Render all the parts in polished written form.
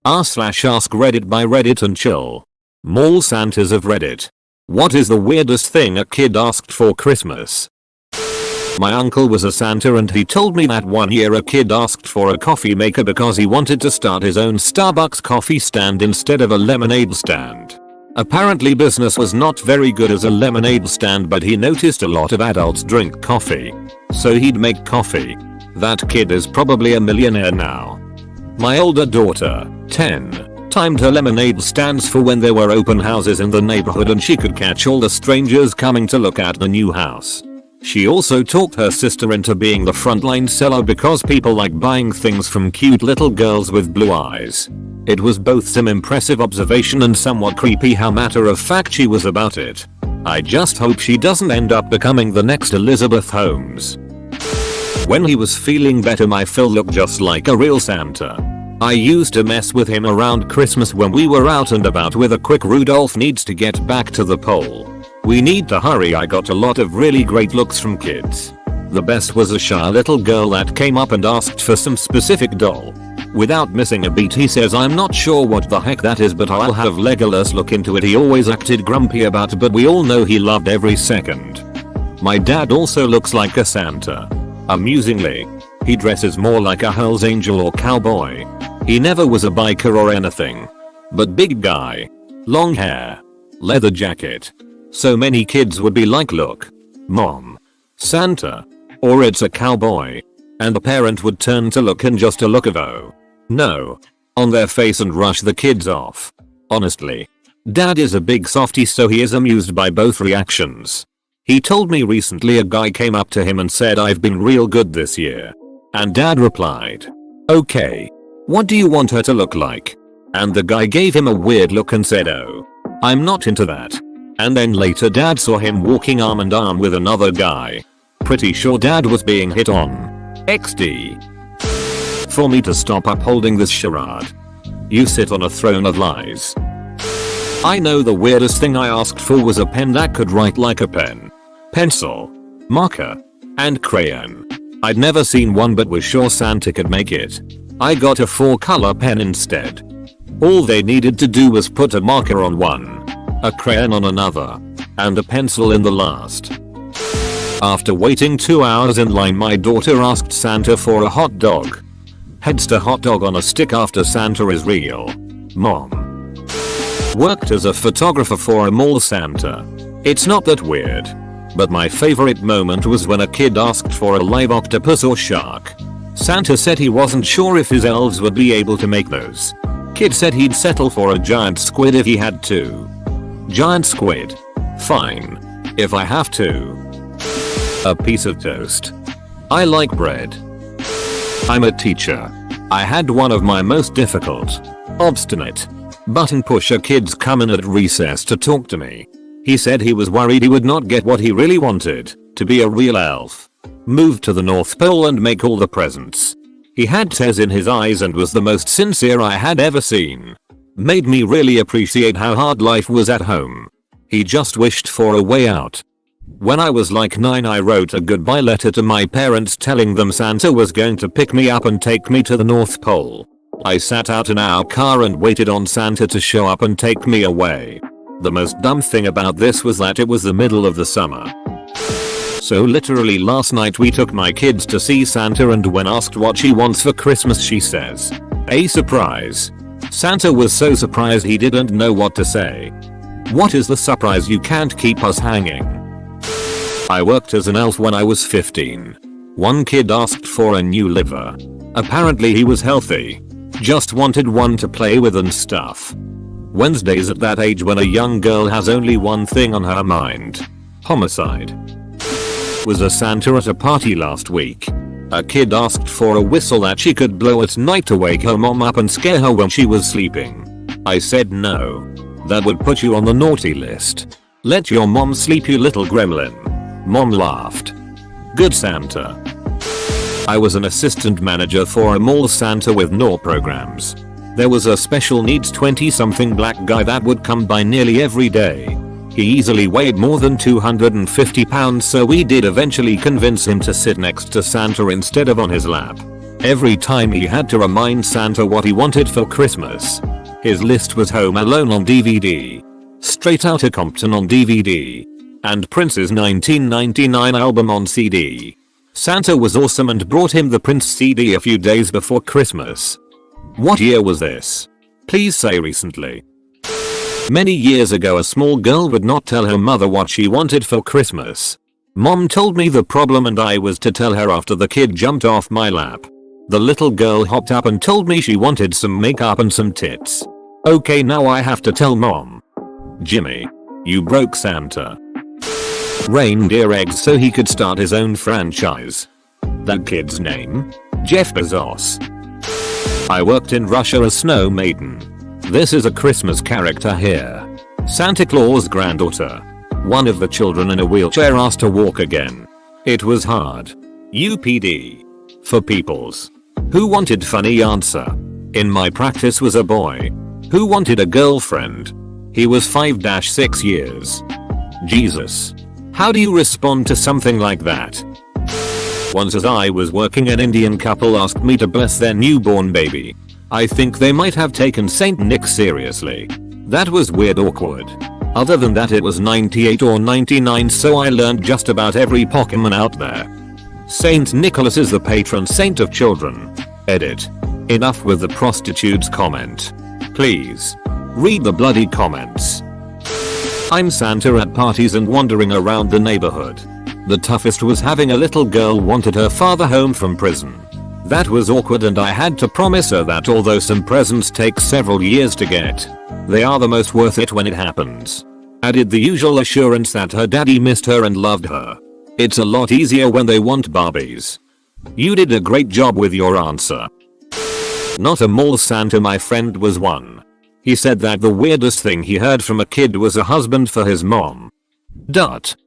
r/Askreddit by Reddit and chill. Mall Santas of Reddit. What is the weirdest thing a kid asked for Christmas? My uncle was a Santa and he told me that one year a kid asked for a coffee maker because he wanted to start his own Starbucks coffee stand instead of a lemonade stand. Apparently business was not very good as a lemonade stand, but he noticed a lot of adults drink coffee. So he'd make coffee. That kid is probably a millionaire now. My older daughter, 10, timed her lemonade stands for when there were open houses in the neighborhood and she could catch all the strangers coming to look at the new house. She also talked her sister into being the frontline seller because people like buying things from cute little girls with blue eyes. It was both some impressive observation and somewhat creepy how matter of fact she was about it. I just hope she doesn't end up becoming the next Elizabeth Holmes. When he was feeling better, my Phil looked just like a real Santa. I used to mess with him around Christmas when we were out and about with a quick Rudolph needs to get back to the pole. We need to hurry. I got a lot of really great looks from kids. The best was a shy little girl that came up and asked for some specific doll. Without missing a beat he says, I'm not sure what the heck that is, but I'll have Legolas look into it. He always acted grumpy about it, but we all know he loved every second. My dad also looks like a Santa. Amusingly, he dresses more like a Hell's Angel or cowboy. He never was a biker or anything. But big guy. Long hair. Leather jacket. So many kids would be like, look, Mom, Santa. Or it's a cowboy. And the parent would turn to look and just a look of oh no on their face and rush the kids off. Honestly, Dad is a big softie, so he is amused by both reactions. He told me recently a guy came up to him and said, I've been real good this year. And Dad replied, okay, what do you want her to look like? And the guy gave him a weird look and said, oh, I'm not into that. And then later Dad saw him walking arm in arm with another guy. Pretty sure Dad was being hit on. XD. For me to stop upholding this charade. You sit on a throne of lies. I know the weirdest thing I asked for was a pen that could write like a pen. Pencil, marker, and crayon. I'd never seen one but was sure Santa could make it. I got a 4-color pen instead. All they needed to do was put a marker on one, a crayon on another, and a pencil in the last. After waiting 2 hours in line, my daughter asked Santa for a hot dog. Headster hot dog on a stick after Santa is real. Mom worked as a photographer for a mall Santa. It's not that weird. But my favorite moment was when a kid asked for a live octopus or shark. Santa said he wasn't sure if his elves would be able to make those. Kid said he'd settle for a giant squid if he had to. Giant squid. Fine. If I have to. A piece of toast. I like bread. I'm a teacher. I had one of my most difficult, obstinate, button pusher kids come in at recess to talk to me. He said he was worried he would not get what he really wanted, to be a real elf. Move to the North Pole and make all the presents. He had tears in his eyes and was the most sincere I had ever seen. Made me really appreciate how hard life was at home. He just wished for a way out. When I was like 9, I wrote a goodbye letter to my parents telling them Santa was going to pick me up and take me to the North Pole. I sat out in our car and waited on Santa to show up and take me away. The most dumb thing about this was that it was the middle of the summer. So literally last night we took my kids to see Santa, and when asked what she wants for Christmas she says, a surprise. Santa was so surprised he didn't know what to say. What is the surprise? You can't keep us hanging. I worked as an elf when I was 15. One kid asked for a new liver. Apparently he was healthy. Just wanted one to play with and stuff. Wednesdays at that age when a young girl has only one thing on her mind. Homicide. Was a Santa at a party last week. A kid asked for a whistle that she could blow at night to wake her mom up and scare her when she was sleeping. I said no. That would put you on the naughty list. Let your mom sleep, you little gremlin. Mom laughed. Good Santa. I was an assistant manager for a mall Santa with no programs. There was a special needs 20-something black guy that would come by nearly every day. He easily weighed more than 250 pounds, so we did eventually convince him to sit next to Santa instead of on his lap. Every time he had to remind Santa what he wanted for Christmas. His list was Home Alone on DVD, Straight Outta Compton on DVD, and Prince's 1999 album on CD. Santa was awesome and brought him the Prince CD a few days before Christmas. What year was this? Please say recently. Many years ago, a small girl would not tell her mother what she wanted for Christmas. Mom told me the problem and I was to tell her after the kid jumped off my lap. The little girl hopped up and told me she wanted some makeup and some tits. Okay, now I have to tell mom. Jimmy, you broke Santa. Reindeer eggs so he could start his own franchise. That kid's name? Jeff Bezos. I worked in Russia as Snow Maiden. This is a Christmas character here. Santa Claus' granddaughter. One of the children in a wheelchair asked to walk again. It was hard. UPD. For peoples. Who wanted funny answer? In my practice was a boy. Who wanted a girlfriend? He was 5-6 years. Jesus. How do you respond to something like that? Once as I was working, an Indian couple asked me to bless their newborn baby. I think they might have taken Saint Nick seriously. That was weird awkward. Other than that, it was 98 or 99, so I learned just about every Pokemon out there. Saint Nicholas is the patron saint of children. Edit. Enough with the prostitute's comment. Please. Read the bloody comments. I'm Santa at parties and wandering around the neighborhood. The toughest was having a little girl wanted her father home from prison. That was awkward and I had to promise her that although some presents take several years to get, they are the most worth it when it happens. Added the usual assurance that her daddy missed her and loved her. It's a lot easier when they want Barbies. You did a great job with your answer. Not a mall Santa, my friend was one. He said that the weirdest thing he heard from a kid was a husband for his mom. That's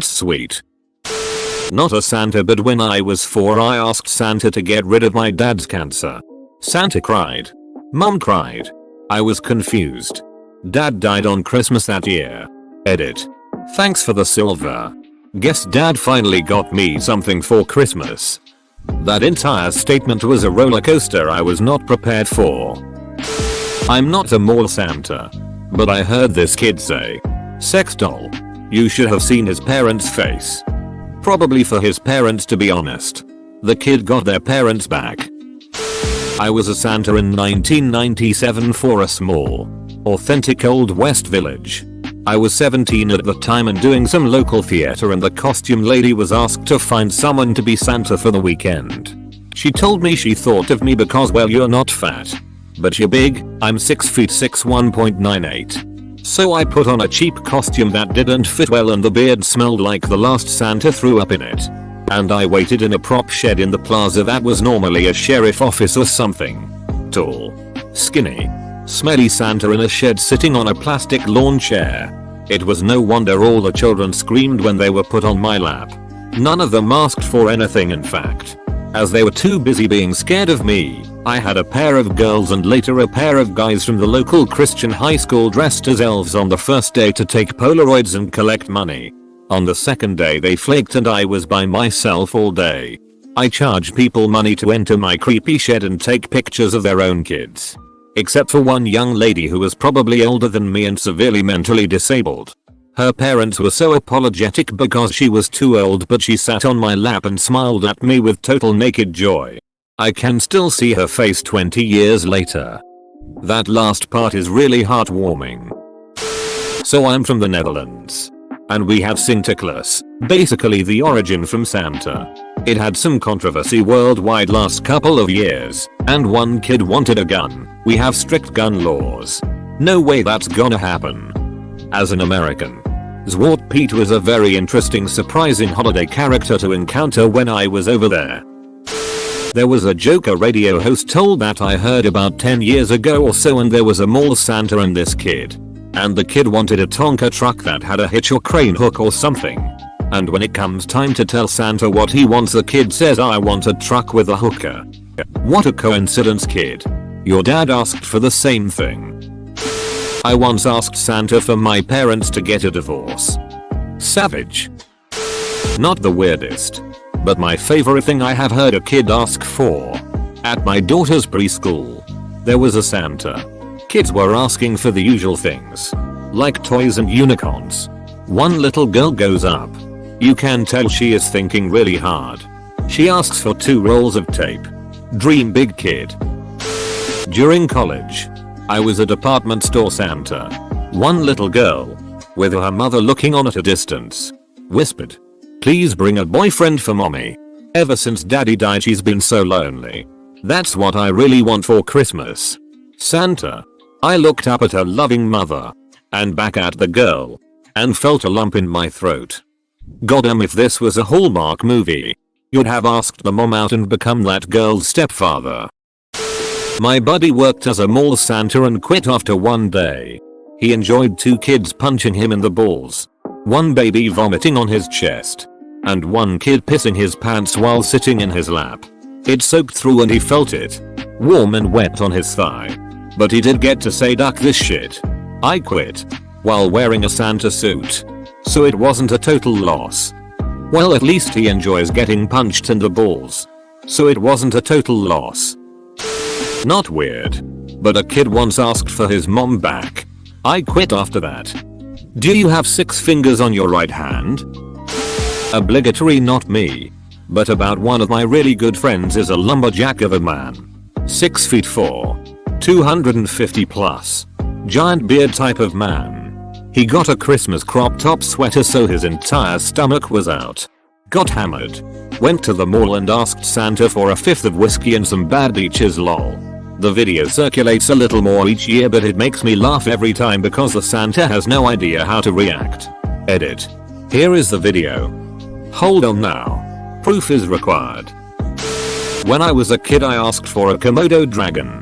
sweet. Not a Santa, but when I was 4 I asked Santa to get rid of my dad's cancer. Santa cried. Mom cried. I was confused. Dad died on Christmas that year. Edit. Thanks for the silver. Guess dad finally got me something for Christmas. That entire statement was a roller coaster I was not prepared for. I'm not a mall Santa. But I heard this kid say, sex doll. You should have seen his parents' face. Probably for his parents, to be honest. The kid got their parents back. I was a Santa in 1997 for a small, authentic Old West village. I was 17 at the time and doing some local theater, and the costume lady was asked to find someone to be Santa for the weekend. She told me she thought of me because, well, you're not fat. But you're big. I'm 6 feet 6, 1.98. So I put on a cheap costume that didn't fit well and the beard smelled like the last Santa threw up in it. And I waited in a prop shed in the plaza that was normally a sheriff office or something. Tall, skinny, smelly Santa in a shed sitting on a plastic lawn chair. It was no wonder all the children screamed when they were put on my lap. None of them asked for anything, in fact. As they were too busy being scared of me, I had a pair of girls and later a pair of guys from the local Christian high school dressed as elves on the first day to take Polaroids and collect money. On the second day they flaked and I was by myself all day. I charged people money to enter my creepy shed and take pictures of their own kids. Except for one young lady who was probably older than me and severely mentally disabled. Her parents were so apologetic because she was too old, but she sat on my lap and smiled at me with total naked joy. I can still see her face 20 years later. That last part is really heartwarming. So I'm from the Netherlands. And we have Sinterklaas, basically the origin from Santa. It had some controversy worldwide last couple of years, and one kid wanted a gun. We have strict gun laws. No way that's gonna happen. As an American, Zwart Pete was a very interesting, surprising holiday character to encounter when I was over there. There was a joke a radio host told that I heard about 10 years ago or so, and there was a mall Santa and this kid. And the kid wanted a Tonka truck that had a hitch or crane hook or something. And when it comes time to tell Santa what he wants, the kid says, I want a truck with a hooker. What a coincidence, kid. Your dad asked for the same thing. I once asked Santa for my parents to get a divorce. Savage. Not the weirdest, but my favorite thing I have heard a kid ask for. At my daughter's preschool, there was a Santa. Kids were asking for the usual things, like toys and unicorns. One little girl goes up. You can tell she is thinking really hard. She asks for 2 rolls of tape. Dream big, kid. During college, I was a department store Santa. One little girl, with her mother looking on at a distance, whispered, "Please bring a boyfriend for mommy. Ever since daddy died she's been so lonely. That's what I really want for Christmas." Santa. I looked up at her loving mother, and back at the girl, and felt a lump in my throat. Goddamn, if this was a Hallmark movie, you'd have asked the mom out and become that girl's stepfather. My buddy worked as a mall Santa and quit after one day. He enjoyed 2 kids punching him in the balls, 1 baby vomiting on his chest, and 1 kid pissing his pants while sitting in his lap. It soaked through and he felt it, warm and wet on his thigh. But he did get to say "duck this shit." I quit, while wearing a Santa suit, so it wasn't a total loss. Well, at least he enjoys getting punched in the balls, so it wasn't a total loss. Not weird, but a kid once asked for his mom back. I quit after that. Do you have 6 fingers on your right hand? Obligatory, not me. But about one of my really good friends is a lumberjack of a man. 6 feet 4. 250 plus. Giant beard type of man. He got a Christmas crop top sweater so his entire stomach was out. Got hammered. Went to the mall and asked Santa for a 5th of whiskey and some bad beaches, lol. The video circulates a little more each year, but it makes me laugh every time because the Santa has no idea how to react. Edit. Here is the video. Hold on now. Proof is required. When I was a kid I asked for a Komodo dragon.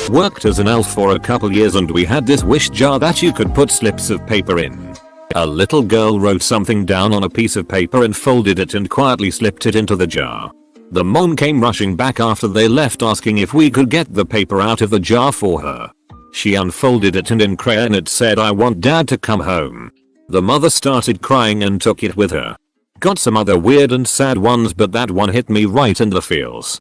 Worked as an elf for a couple years and we had this wish jar that you could put slips of paper in. A little girl wrote something down on a piece of paper and folded it and quietly slipped it into the jar. The mom came rushing back after they left asking if we could get the paper out of the jar for her. She unfolded it and in crayon it said, "I want dad to come home." The mother started crying and took it with her. Got some other weird and sad ones, but that one hit me right in the feels.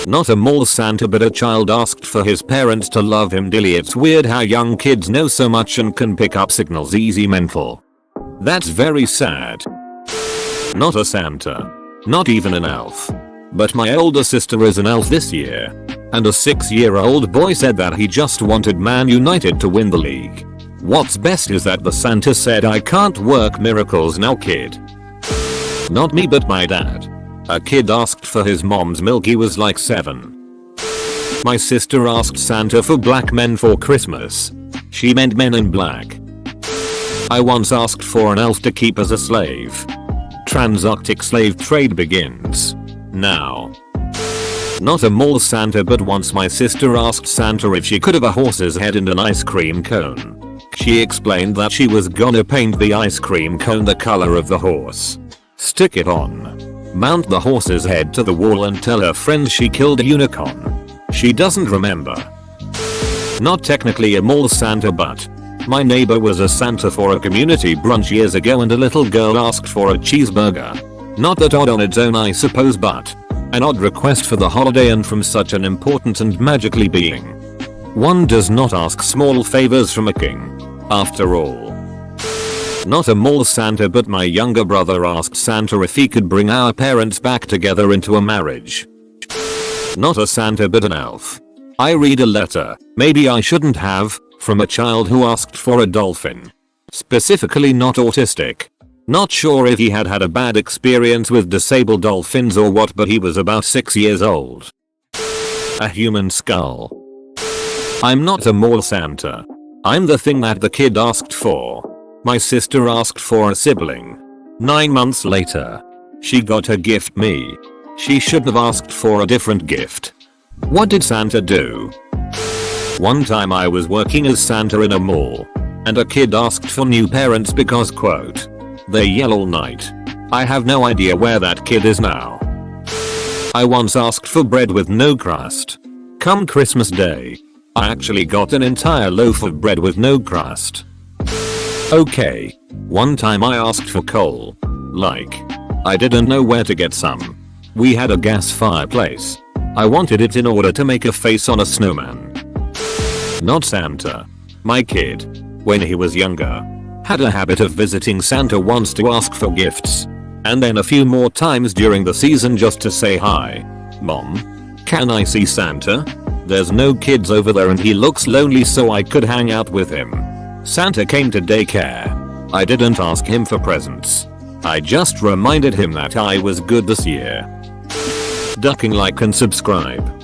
Not a mall Santa, but a child asked for his parents to love him dearly. It's weird how young kids know so much and can pick up signals easy mental. That's very sad. Not a Santa. Not even an elf. But my older sister is an elf this year. And a 6-year-old boy said that he just wanted Man United to win the league. What's best is that the Santa said, "I can't work miracles now, kid." Not me, but my dad. A kid asked for his mom's milk, he was like 7. My sister asked Santa for black men for Christmas. She meant men in black. I once asked for an elf to keep as a slave. Transarctic slave trade begins now. Not a mall Santa, but once my sister asked Santa if she could have a horse's head and an ice cream cone. She explained that she was gonna paint the ice cream cone the color of the horse, stick it on, mount the horse's head to the wall and tell her friends she killed a unicorn. She doesn't remember. Not technically a mall Santa, but my neighbor was a Santa for a community brunch years ago and a little girl asked for a cheeseburger. Not that odd on its own, I suppose, but an odd request for the holiday and from such an important and magically being. One does not ask small favors from a king, after all. Not a mall Santa, but my younger brother asked Santa if he could bring our parents back together into a marriage. Not a Santa, but an elf. I read a letter, maybe I shouldn't have, from a child who asked for a dolphin. Specifically not autistic. Not sure if he had had a bad experience with disabled dolphins or what, but he was about 6 years old. A human skull. I'm not a mall Santa. I'm the thing that the kid asked for. My sister asked for a sibling. 9 months later, she got her gift, me. She should have asked for a different gift. What did Santa do? One time I was working as Santa in a mall, and a kid asked for new parents because, quote, "they yell all night." I have no idea where that kid is now. I once asked for bread with no crust. Come Christmas Day, I actually got an entire loaf of bread with no crust. Okay, one time I asked for coal. Like, I didn't know where to get some. We had a gas fireplace. I wanted it in order to make a face on a snowman. Not Santa. My kid, when he was younger, had a habit of visiting Santa once to ask for gifts. And then a few more times during the season just to say hi. Mom, can I see Santa? There's no kids over there and he looks lonely, so I could hang out with him. Santa came to daycare. I didn't ask him for presents. I just reminded him that I was good this year. Ducking like and subscribe.